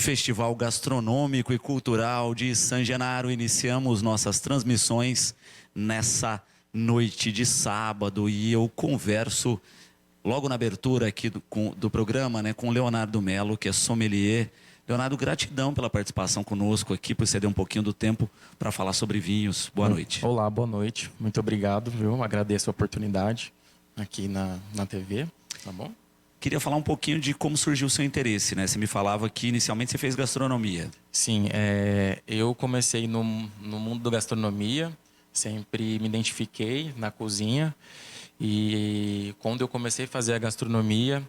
Festival Gastronômico e Cultural de San Genaro. Iniciamos nossas transmissões nessa noite de sábado e eu converso logo na abertura aqui do programa, né, com o Leonardo Melo, que é sommelier. Leonardo, gratidão pela participação conosco aqui, por ceder um pouquinho do tempo para falar sobre vinhos. Boa noite. Olá, boa noite. Muito obrigado, viu? Agradeço a oportunidade aqui na TV, tá bom? Queria falar um pouquinho de como surgiu o seu interesse, né? Você me falava que inicialmente você fez gastronomia. Sim, eu comecei no mundo da gastronomia, sempre me identifiquei na cozinha e quando eu comecei a fazer a gastronomia,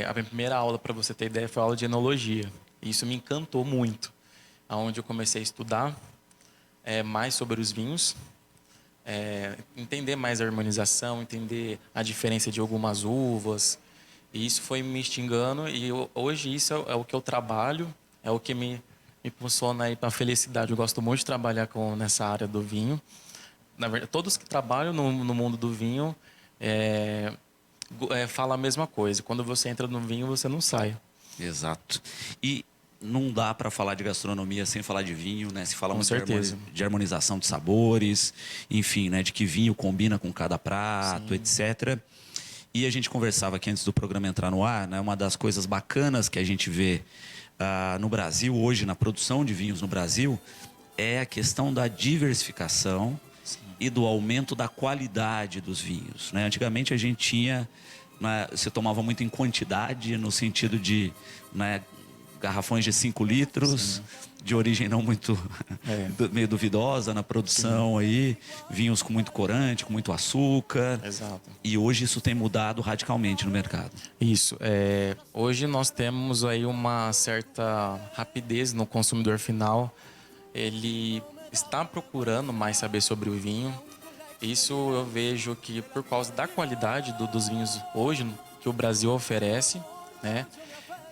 a minha primeira aula, para você ter ideia, foi a aula de enologia. Isso me encantou muito, aonde eu comecei a estudar mais sobre os vinhos, entender mais a harmonização, entender a diferença de algumas uvas. E isso foi me instigando e hoje isso é o que eu trabalho, é o que me impulsiona aí para a felicidade. Eu gosto muito de trabalhar nessa área do vinho. Na verdade, todos que trabalham no mundo do vinho falam a mesma coisa. Quando você entra no vinho, você não sai. Exato. E não dá para falar de gastronomia sem falar de vinho, né? Se fala Com muito certeza. de harmonização de sabores, enfim, né? De que vinho combina com cada prato, Sim. etc. E a gente conversava aqui antes do programa entrar no ar, né? Uma das coisas bacanas que a gente vê no Brasil hoje, na produção de vinhos no Brasil, é a questão da diversificação e do aumento da qualidade dos vinhos, né? Antigamente a gente tinha, né, você tomava muito em quantidade, no sentido de, né, garrafões de 5 litros, sim, de origem não muito meio duvidosa na produção, sim, aí, vinhos com muito corante, com muito açúcar. Exato. E hoje isso tem mudado radicalmente no mercado. Isso. Hoje nós temos aí uma certa rapidez no consumidor final. Ele está procurando mais saber sobre o vinho. Isso eu vejo que por causa da qualidade dos vinhos hoje que o Brasil oferece, né?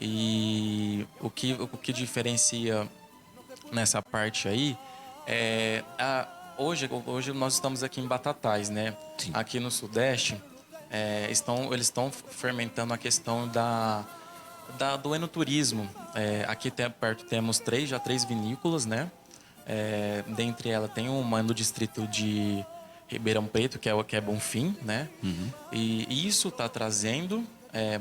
E o que diferencia nessa parte aí hoje nós estamos aqui em Batatais, né? Sim. Aqui no Sudeste eles estão fermentando a questão do enoturismo. Aqui perto temos três vinícolas, né? Dentre elas tem uma no distrito de Ribeirão Preto, que é Bonfim, né? Uhum. E isso está trazendo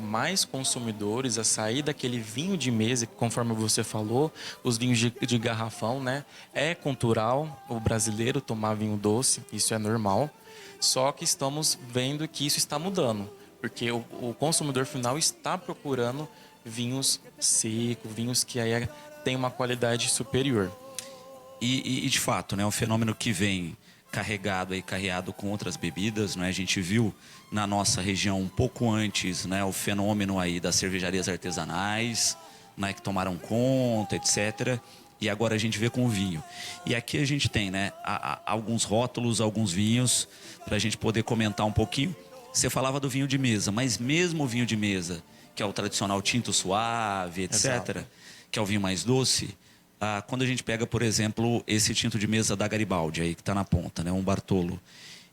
mais consumidores a sair daquele vinho de mesa, que, conforme você falou, os vinhos de garrafão, né? É cultural o brasileiro tomar vinho doce, isso é normal. Só que estamos vendo que isso está mudando, porque o consumidor final está procurando vinhos secos, vinhos que aí tem uma qualidade superior. E de fato, né, um fenômeno que vem carreado com outras bebidas, né? A gente viu na nossa região um pouco antes, né, o fenômeno aí das cervejarias artesanais, né, que tomaram conta, etc. E agora a gente vê com o vinho. E aqui a gente tem, né, alguns rótulos, alguns vinhos, para a gente poder comentar um pouquinho. Você falava do vinho de mesa, mas mesmo o vinho de mesa, que é o tradicional tinto suave, etc., exato, que é o vinho mais doce, quando a gente pega, por exemplo, esse tinto de mesa da Garibaldi, aí que está na ponta, né, um Bartolo,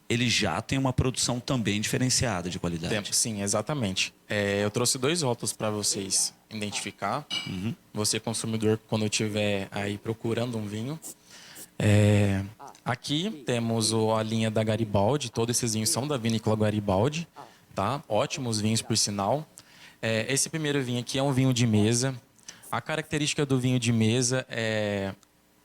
ele já tem uma produção também diferenciada de qualidade. Sim, exatamente. Eu trouxe 2 rótulos para vocês identificar. Uhum. Você, consumidor, quando estiver aí procurando um vinho. Aqui temos a linha da Garibaldi. Todos esses vinhos são da vinícola Garibaldi, tá? Ótimos vinhos, por sinal. Esse primeiro vinho aqui é um vinho de mesa. A característica do vinho de mesa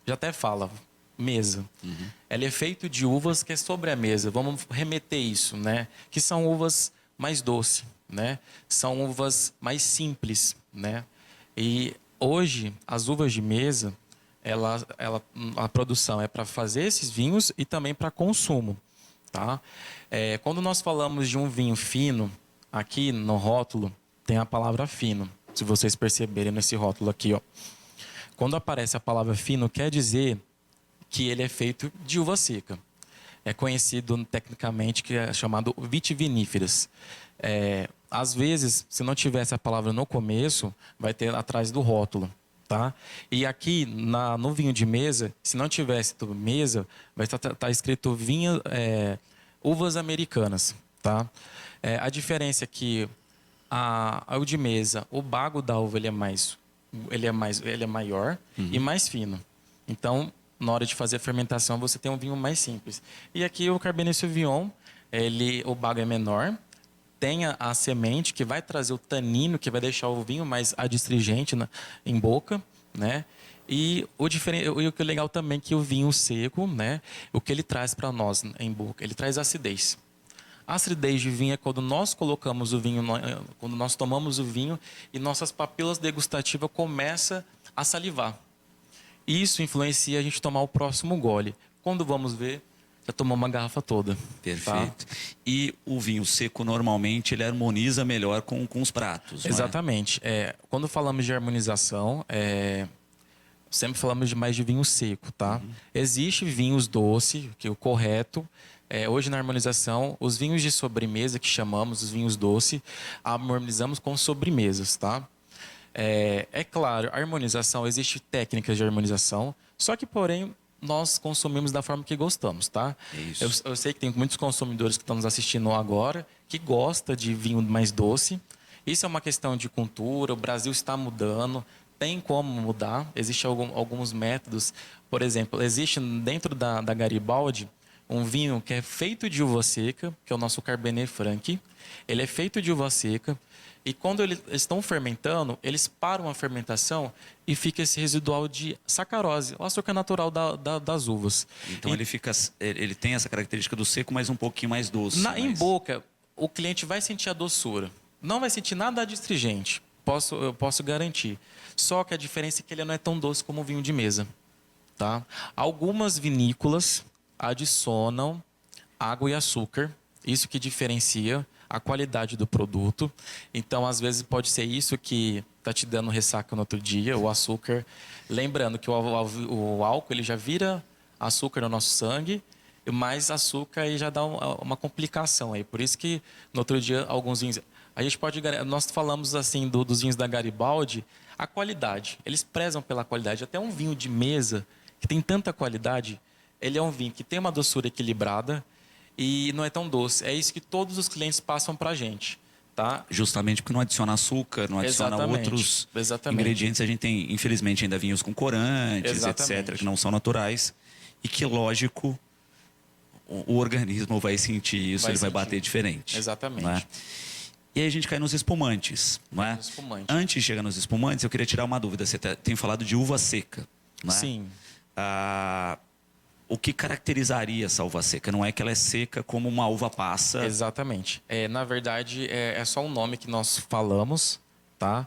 já até fala, mesa. Uhum. Ele é feito de uvas que é sobre a mesa. Vamos remeter isso, né? Que são uvas mais doces, né? São uvas mais simples, né? E hoje, as uvas de mesa, a produção é para fazer esses vinhos e também para consumo, tá? Quando nós falamos de um vinho fino, aqui no rótulo tem a palavra fino. Se vocês perceberem nesse rótulo aqui, ó. Quando aparece a palavra fino, quer dizer que ele é feito de uva seca. É conhecido tecnicamente que é chamado vitiviníferas. Às vezes, se não tivesse a palavra no começo, vai ter atrás do rótulo, tá? E aqui no vinho de mesa, se não tivesse mesa, vai estar escrito uvas americanas, tá? A diferença é que o de mesa, o bago da uva ele é mais ele é maior e mais fino. Então, na hora de fazer a fermentação, você tem um vinho mais simples. E aqui o Cabernet Sauvignon, o bago é menor, tem a semente que vai trazer o tanino, que vai deixar o vinho mais adstringente em boca, né? E o que é legal também é que o vinho seco, né? O que ele traz para nós em boca? Ele traz acidez. A acidez de vinho é quando nós colocamos o vinho, quando nós tomamos o vinho e nossas papilas degustativas começam a salivar. Isso influencia a gente tomar o próximo gole. Quando vamos ver, já tomou uma garrafa toda. Perfeito. Tá? E o vinho seco, normalmente, ele harmoniza melhor com os pratos, não é? Exatamente. Quando falamos de harmonização, sempre falamos mais de vinho seco, tá? Existe vinhos doce, que é o correto. Hoje na harmonização, os vinhos de sobremesa, que chamamos os vinhos doce, harmonizamos com sobremesas, tá? Claro, a harmonização, existe técnicas de harmonização, só que, porém, nós consumimos da forma que gostamos, tá? Isso. Eu sei que tem muitos consumidores que estão nos assistindo agora que gostam de vinho mais doce. Isso é uma questão de cultura, o Brasil está mudando, tem como mudar, existem alguns métodos. Por exemplo, existe dentro da Garibaldi um vinho que é feito de uva seca, que é o nosso Cabernet Franc. Ele é feito de uva seca e quando eles estão fermentando, eles param a fermentação e fica esse residual de sacarose, o açúcar natural das uvas. Então ele tem essa característica do seco, mas um pouquinho mais doce. Em boca, o cliente vai sentir a doçura. Não vai sentir nada adstringente, eu posso garantir. Só que a diferença é que ele não é tão doce como o vinho de mesa. Tá? Algumas vinícolas adicionam água e açúcar. Isso que diferencia a qualidade do produto. Então, às vezes, pode ser isso que está te dando ressaca no outro dia, o açúcar. Lembrando que o álcool ele já vira açúcar no nosso sangue, mais açúcar e já dá uma complicação aí. Por isso que, no outro dia, alguns vinhos... A gente pode... Nós falamos, assim, dos vinhos da Garibaldi, a qualidade. Eles prezam pela qualidade. Até um vinho de mesa, que tem tanta qualidade, ele é um vinho que tem uma doçura equilibrada e não é tão doce. É isso que todos os clientes passam para a gente, tá? Justamente porque não adiciona açúcar, não adiciona outros ingredientes. A gente tem, infelizmente, ainda vinhos com corantes, etc., que não são naturais. E que, lógico, o organismo vai sentir isso, vai bater diferente. Exatamente. Né? E aí a gente cai nos espumantes, não é? Antes de chegar nos espumantes, eu queria tirar uma dúvida. Você tem falado de uva seca, não é? Sim. O que caracterizaria essa uva seca? Não é que ela é seca como uma uva passa? Exatamente. Na verdade, é só um nome que nós falamos, tá?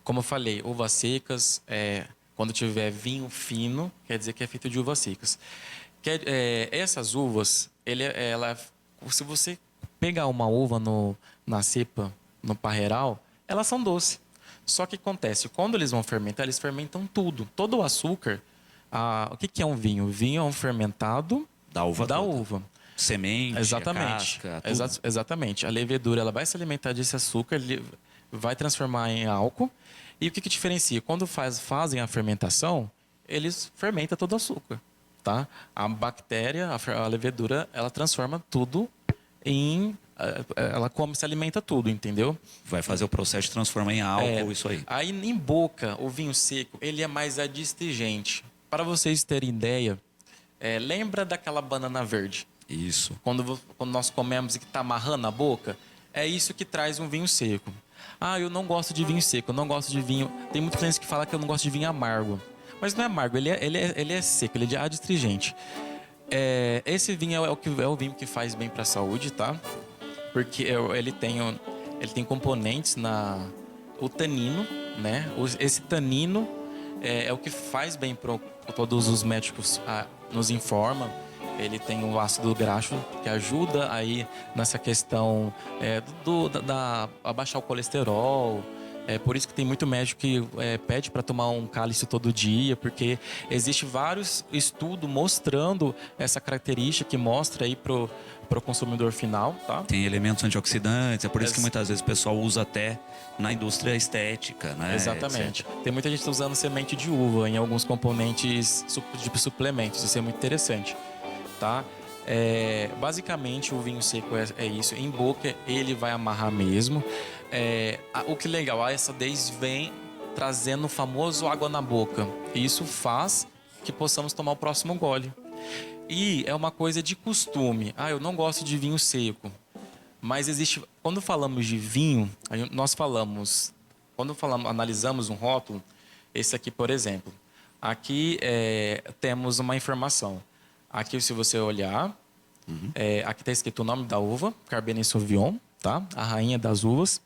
Como eu falei, uvas secas, quando tiver vinho fino, quer dizer que é feito de uvas secas. Essas uvas, se você pegar uma uva na cepa, no parreiral, elas são doces. Só que acontece, quando eles vão fermentar, eles fermentam tudo. Todo o açúcar... o que é um vinho? O vinho é um fermentado da uva. Semente, exatamente. casca, exatamente. A levedura ela vai se alimentar desse açúcar, ele vai transformar em álcool. E o que diferencia? Quando fazem a fermentação, eles fermentam todo o açúcar. Tá? A bactéria, a levedura, ela transforma tudo em... Ela se alimenta tudo, entendeu? Vai fazer o processo de transformar em álcool, isso aí. Aí, em boca, o vinho seco, ele é mais adstringente. Para vocês terem ideia, lembra daquela banana verde? Isso. Quando nós comemos e que está amarrando a boca, é isso que traz um vinho seco. Eu não gosto de vinho seco, eu não gosto de vinho... Tem muitos clientes que falam que eu não gosto de vinho amargo. Mas não é amargo, ele é seco, ele é adstringente. Esse vinho é o vinho que faz bem para a saúde, tá? Porque ele tem componentes o tanino, né? Esse tanino é o que faz bem para todos os médicos nos informam. Ele tem o ácido graxo que ajuda aí nessa questão abaixar o colesterol. Por isso que tem muito médico que pede para tomar um cálice todo dia, porque existe vários estudos mostrando essa característica que mostra aí pro consumidor final, tá? Tem elementos antioxidantes, é por isso que muitas vezes o pessoal usa até na indústria estética, né? Exatamente. Etc. Tem muita gente usando semente de uva em alguns componentes de suplementos, isso é muito interessante, tá? Basicamente o vinho seco é isso. Em boca ele vai amarrar mesmo. O que é legal, a acidez vem trazendo o famoso água na boca. E isso faz que possamos tomar o próximo gole. E é uma coisa de costume. Eu não gosto de vinho seco. Mas existe... Quando falamos de vinho, nós falamos... analisamos um rótulo, esse aqui, por exemplo. Aqui temos uma informação. Aqui, se você olhar, aqui está escrito o nome da uva, Cabernet Sauvignon, tá? A rainha das uvas.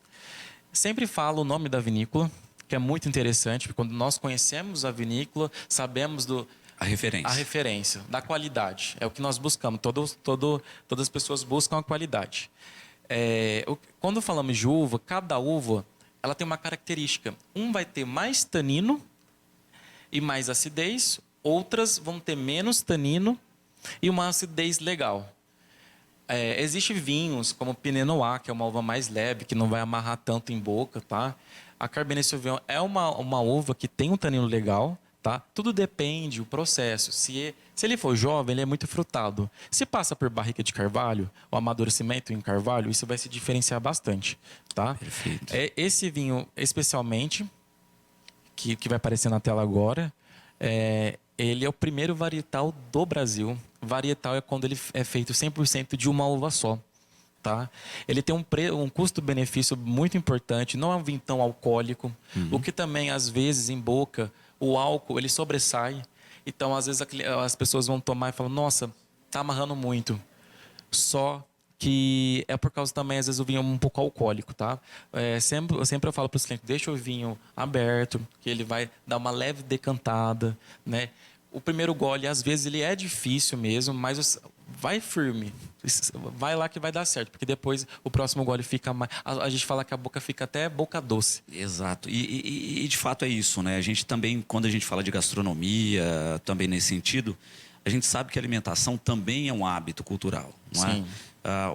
Sempre falo o nome da vinícola, que é muito interessante, porque quando nós conhecemos a vinícola, sabemos a referência da qualidade. É o que nós buscamos. Todas as pessoas buscam a qualidade. Quando falamos de uva, cada uva ela tem uma característica. Um vai ter mais tanino e mais acidez, outras vão ter menos tanino e uma acidez legal. Existem vinhos como Pinot Noir, que é uma uva mais leve, que não vai amarrar tanto em boca, tá? A Cabernet Sauvignon é uma uva que tem um tanino legal, tá? Tudo depende do processo. Se ele for jovem, ele é muito frutado. Se passa por barrica de carvalho, o amadurecimento em carvalho, isso vai se diferenciar bastante, tá? Perfeito. Esse vinho, especialmente, que vai aparecer na tela agora, ele é o primeiro varietal do Brasil. Varietal é quando ele é feito 100% de uma uva só, tá? Ele tem um custo-benefício muito importante, não é um vinho tão alcoólico, o que também, às vezes, em boca, o álcool, ele sobressai. Então, às vezes, as pessoas vão tomar e falam, nossa, tá amarrando muito. Só que é por causa também, às vezes, o vinho é um pouco alcoólico, tá? Sempre eu falo para os clientes, deixa o vinho aberto, que ele vai dar uma leve decantada, né? O primeiro gole, às vezes, ele é difícil mesmo, mas vai firme. Vai lá que vai dar certo, porque depois o próximo gole fica mais... A gente fala que a boca fica até boca doce. Exato. E de fato é isso, né? A gente também, quando a gente fala de gastronomia, também nesse sentido, a gente sabe que a alimentação também é um hábito cultural, não é? Sim.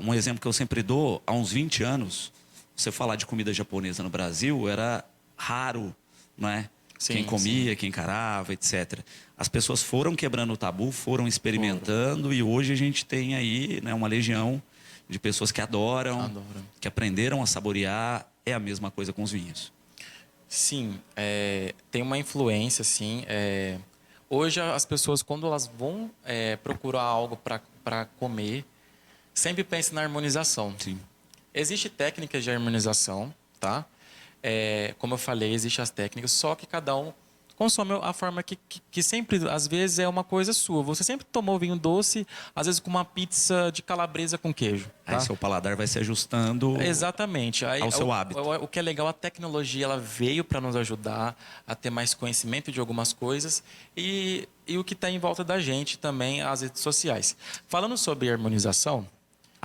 Um exemplo que eu sempre dou, há uns 20 anos, você falar de comida japonesa no Brasil era raro, não é? Sim, quem comia, quem encarava, etc. As pessoas foram quebrando o tabu, foram experimentando e hoje a gente tem aí, né, uma legião de pessoas que adoram, que aprenderam a saborear. É a mesma coisa com os vinhos. Sim, tem uma influência, sim. Hoje as pessoas, quando elas vão procurar algo para comer, sempre pensam na harmonização. Sim. Existem técnicas de harmonização, tá? Como eu falei, existem as técnicas, só que cada um consome a forma que sempre, às vezes, é uma coisa sua. Você sempre tomou vinho doce, às vezes com uma pizza de calabresa com queijo. Tá? Aí seu paladar vai se ajustando. Exatamente. Ao seu hábito. O que é legal, a tecnologia ela veio para nos ajudar a ter mais conhecimento de algumas coisas e o que está em volta da gente também, as redes sociais. Falando sobre harmonização...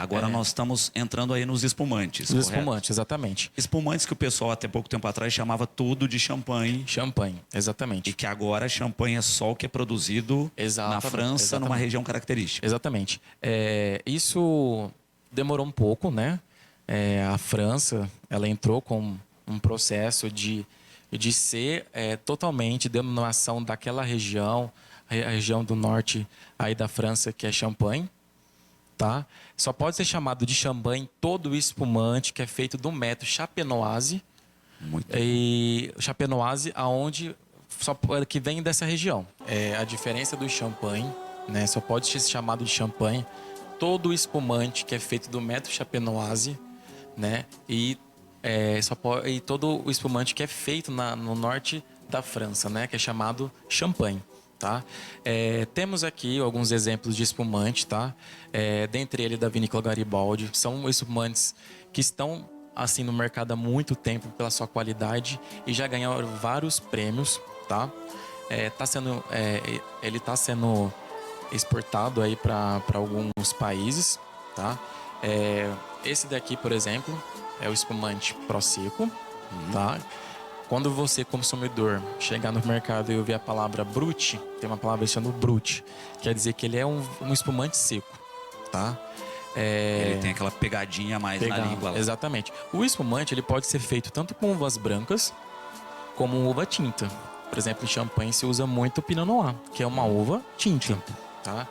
Agora nós estamos entrando aí nos espumantes. Os espumantes, exatamente. Espumantes que o pessoal até pouco tempo atrás chamava tudo de champanhe. Champanhe, exatamente. E que agora champanhe é só o que é produzido na França, numa região característica. Exatamente. Isso demorou um pouco, né? A França, ela entrou com um processo de ser totalmente denominação daquela região, a região do norte aí da França, que é Champagne. Tá? Só pode ser chamado de champanhe todo o espumante que é feito do método Champenoise. E Champenoise, que vem dessa região. A diferença do champanhe, né? Só pode ser chamado de champanhe todo o espumante que é feito do método Champenoise, né? E todo o espumante que é feito no norte da França, né? Que é chamado champanhe. Tá? Temos aqui alguns exemplos de espumante, tá? Dentre eles da Vinícola Garibaldi. São espumantes que estão assim no mercado há muito tempo pela sua qualidade e já ganharam vários prêmios, tá? Ele está sendo exportado aí para alguns países, tá? Esse daqui, por exemplo, é o espumante Prosecco, tá? Quando você, consumidor, chegar no mercado e ouvir a palavra brut, tem uma palavra chamada brut, quer dizer que ele é um espumante seco, tá? Ele tem aquela pegadinha a mais na língua. Lá. Exatamente. O espumante ele pode ser feito tanto com uvas brancas como uva tinta. Por exemplo, em champanhe se usa muito o Pinot Noir, que é uma uva tinta, tá?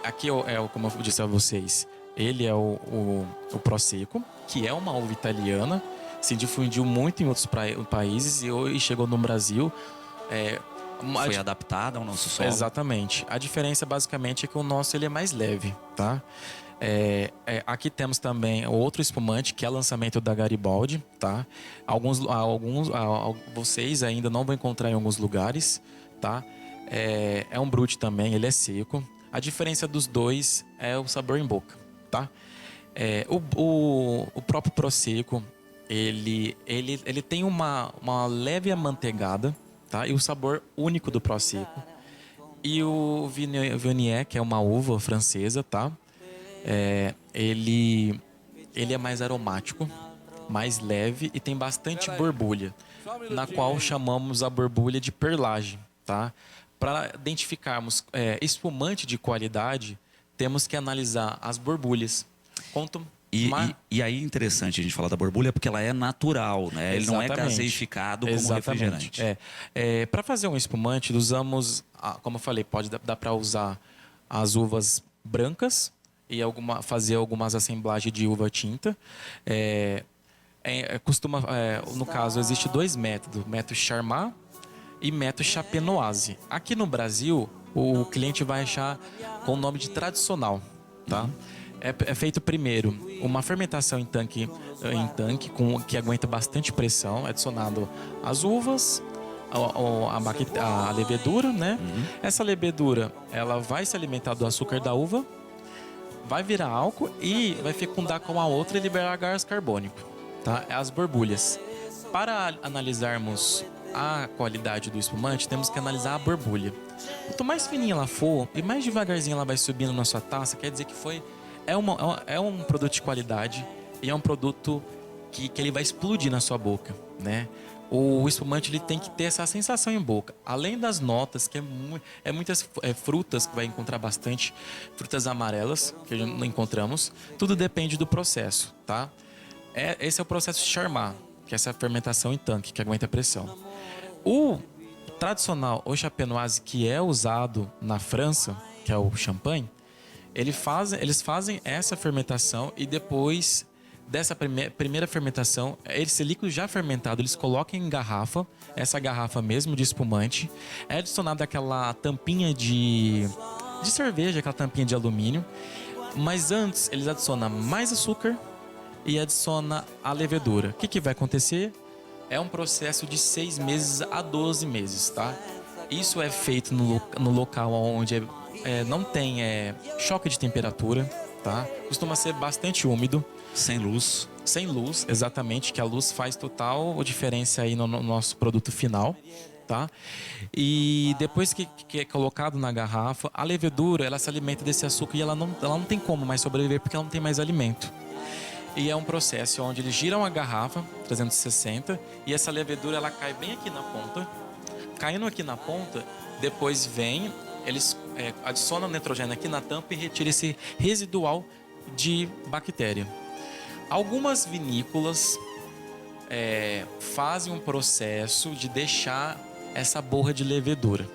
Aqui como eu disse a vocês, ele é o Prosecco, que é uma uva italiana, se difundiu muito em outros países e chegou no Brasil. Foi adaptada ao nosso solo. Exatamente. A diferença basicamente é que o nosso ele é mais leve, tá? Aqui temos também outro espumante que é lançamento da Garibaldi, tá? Vocês ainda não vão encontrar em alguns lugares, tá? É um brute também, ele é seco. A diferença dos dois é o sabor em boca, tá? O próprio Prosecco, ele tem uma leve amanteigada, tá? E o sabor único do Prosecco. E o Viognier, que é uma uva francesa, tá? Ele é mais aromático, mais leve e tem bastante borbulha, na qual chamamos a borbulha de perlage, tá? Para identificarmos espumante de qualidade, temos que analisar as borbulhas. E aí é interessante a gente falar da borbulha porque ela é natural, né? Ele não é gaseificado como refrigerante. Para fazer um espumante, usamos, como eu falei, dá para usar as uvas brancas e fazer algumas assemblagens de uva tinta. No caso, existe dois métodos: método Charmat e método Chapenoise. Aqui no Brasil, o cliente vai achar com o nome de tradicional, tá? É feito primeiro uma fermentação em tanque que aguenta bastante pressão, adicionado as uvas, a levedura, né? Essa levedura, ela vai se alimentar do açúcar da uva, vai virar álcool e vai fecundar com a outra e liberar gás carbônico, tá? As borbulhas. Para analisarmos a qualidade do espumante, temos que analisar a borbulha. Quanto mais fininha ela for e mais devagarzinho ela vai subindo na sua taça, quer dizer que é um produto de qualidade e é um produto que ele vai explodir na sua boca, né? O espumante ele tem que ter essa sensação em boca. Além das notas, que muitas frutas, que vai encontrar bastante frutas amarelas, que a gente não encontramos. Tudo depende do processo, tá? Esse é o processo de Charmat, que é essa fermentação em tanque, que aguenta a pressão. O tradicional, o Chapenoise, que é usado na França, que é o champanhe, eles fazem essa fermentação e depois dessa primeira fermentação, esse líquido já fermentado, eles colocam em garrafa, essa garrafa mesmo de espumante, é adicionada aquela tampinha de cerveja, aquela tampinha de alumínio, mas antes eles adicionam mais açúcar e adicionam a levedura. O que vai acontecer? É um processo de 6 meses a 12 meses, tá? Isso é feito no local onde não tem choque de temperatura, tá? Costuma ser bastante úmido. Sem luz. Sem luz, exatamente, que a luz faz total diferença aí no nosso produto final, tá? E depois que é colocado na garrafa, a levedura, ela se alimenta desse açúcar e ela não tem como mais sobreviver porque ela não tem mais alimento. E é um processo onde eles giram a garrafa 360 e essa levedura ela cai bem aqui na ponta. Caindo aqui na ponta, depois eles adicionam nitrogênio aqui na tampa e retiram esse residual de bactéria. Algumas vinícolas fazem um processo de deixar essa borra de levedura.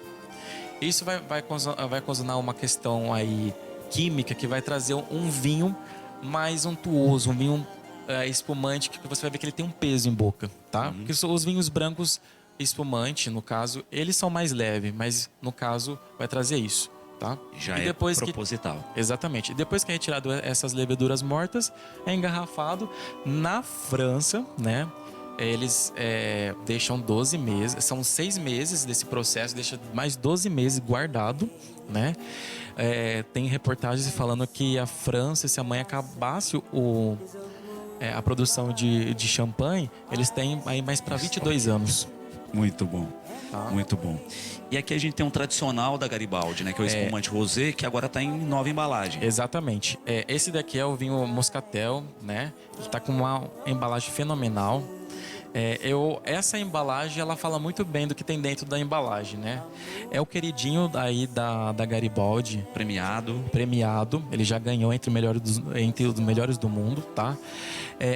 Isso vai ocasionar uma questão aí química que vai trazer um vinho mais untuoso, um vinho espumante, que você vai ver que ele tem um peso em boca, tá? Porque os vinhos brancos espumante, no caso, eles são mais leves, mas no caso vai trazer isso, tá? Já é proposital. Exatamente. E depois que é retirado essas leveduras mortas, é engarrafado. Na França, né? Eles deixam 12 meses, são 6 meses desse processo, deixa mais 12 meses guardado, né? Tem reportagens falando que a França, se amanhã acabasse a produção de champanhe, eles têm aí mais para 22 anos. Muito bom, muito bom. E aqui a gente tem um tradicional da Garibaldi, né? Que é o espumante rosé, que agora está em nova embalagem. Exatamente. Esse daqui é o vinho Moscatel, né? Ele está com uma embalagem fenomenal. Essa embalagem, ela fala muito bem do que tem dentro da embalagem, né? É o queridinho aí da Garibaldi. Premiado. Ele já ganhou entre os melhores do mundo, tá?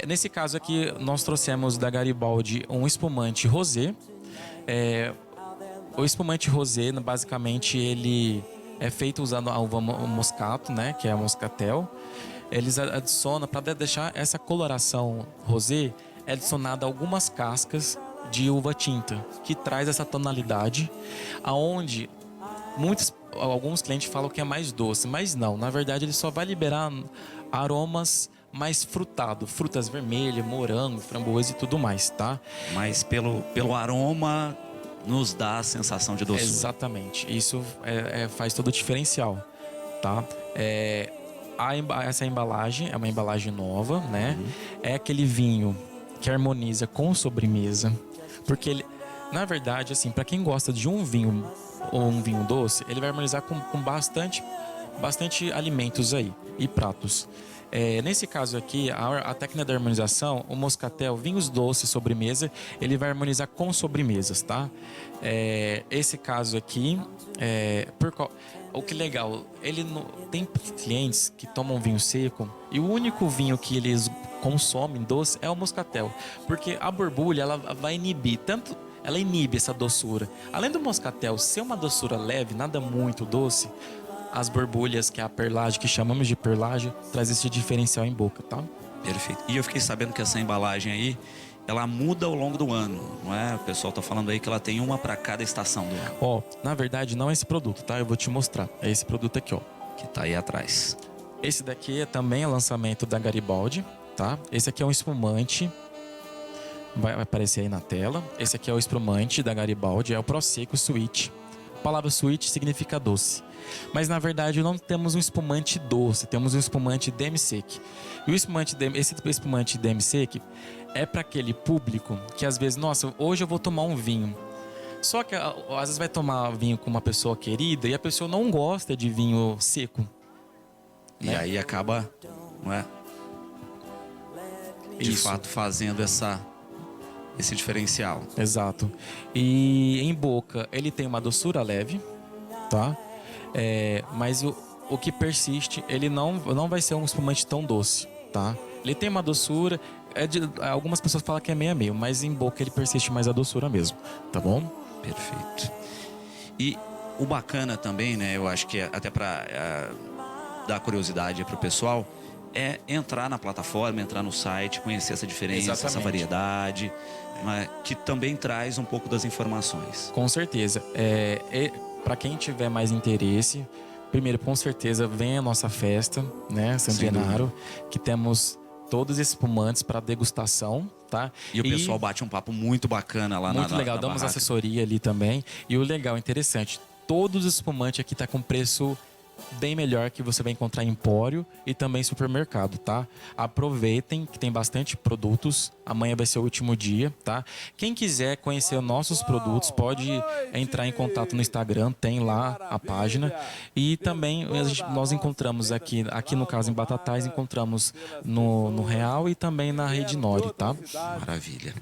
Nesse caso aqui, nós trouxemos da Garibaldi um espumante rosé. O espumante rosé, basicamente, ele é feito usando a uva moscato, né? Que é a Moscatel. Eles adicionam, para deixar essa coloração rosé, é adicionada algumas cascas de uva tinta, que traz essa tonalidade, aonde alguns clientes falam que é mais doce, mas não, na verdade ele só vai liberar aromas mais frutado, frutas vermelhas, morango, framboesa e tudo mais, tá? Mas pelo aroma nos dá a sensação de doçura. Exatamente, isso faz todo o diferencial, tá? Essa embalagem é uma embalagem nova, né? É aquele vinho que harmoniza com sobremesa, porque ele, na verdade, assim, para quem gosta de um vinho ou um vinho doce, ele vai harmonizar com bastante alimentos aí e pratos. Nesse caso aqui, a técnica da harmonização, o moscatel, vinhos doces, sobremesa, ele vai harmonizar com sobremesas, tá? Esse caso aqui, o que legal, tem clientes que tomam vinho seco e o único vinho que eles consomem doce é o moscatel, porque a borbulha ela vai inibir ela inibe essa doçura. Além do moscatel ser uma doçura leve, nada muito doce, as borbulhas, que é a perlagem, que chamamos de perlagem, traz esse diferencial em boca, tá? Perfeito. E eu fiquei sabendo que essa embalagem aí, ela muda ao longo do ano, não é? O pessoal tá falando aí que ela tem uma para cada estação do ano. Na verdade não é esse produto, tá? Eu vou te mostrar. É esse produto aqui, ó. Que tá aí atrás. Esse daqui também é lançamento da Garibaldi, tá? Esse aqui é um espumante. Vai aparecer aí na tela. Esse aqui é o espumante da Garibaldi, é o Prosecco Sweet. A palavra sweet significa doce. Mas na verdade não temos um espumante doce, temos um espumante demi-sec. E esse espumante demi-sec é para aquele público que às vezes, nossa, hoje eu vou tomar um vinho. Só que às vezes vai tomar vinho com uma pessoa querida e a pessoa não gosta de vinho seco. E aí acaba, não é? De fato fazendo esse diferencial. Exato. E em boca ele tem uma doçura leve, tá? Mas o que persiste, ele não vai ser um espumante tão doce, tá? Ele tem uma doçura, algumas pessoas falam que é meio a meio, mas em boca ele persiste mais a doçura mesmo, tá bom? Perfeito. E o bacana também, né, eu acho que até para dar curiosidade para o pessoal, é entrar na plataforma, entrar no site, conhecer essa diferença, essa variedade, né, que também traz um pouco das informações. Com certeza. Para quem tiver mais interesse, primeiro, com certeza, vem a nossa festa, né, San Gennaro, que temos todos esses espumantes para degustação, tá? E o pessoal bate um papo muito bacana lá muito legal, damos barraca. Assessoria ali também. E o legal, interessante, todos os espumantes aqui tá com preço bem melhor que você vai encontrar em empório e também supermercado, tá? Aproveitem que tem bastante produtos. Amanhã vai ser o último dia, tá? Quem quiser conhecer os nossos produtos pode entrar em contato no Instagram, tem lá a página. E também nós encontramos aqui no caso em Batatais, encontramos no Real e também na Rede Nori, tá? Maravilha.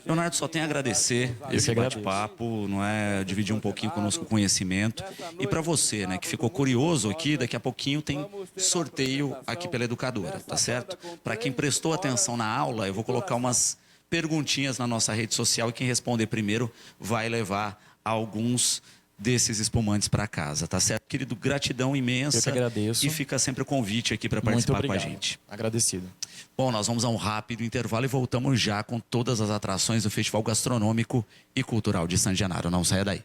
Leonardo, só tem a agradecer esse bate-papo, não é? Dividir um pouquinho conosco o conhecimento. E para você, né, que ficou curioso aqui, daqui a pouquinho tem sorteio aqui pela Educadora, tá certo? Para quem prestou atenção na aula, eu vou colocar umas perguntinhas na nossa rede social e quem responder primeiro vai levar alguns desses espumantes para casa, tá certo? Querido, gratidão imensa. Eu que agradeço. E fica sempre o convite aqui para participar com a gente. Agradecido. Bom, nós vamos a um rápido intervalo e voltamos já com todas as atrações do Festival Gastronômico e Cultural de San Gennaro. Não saia daí.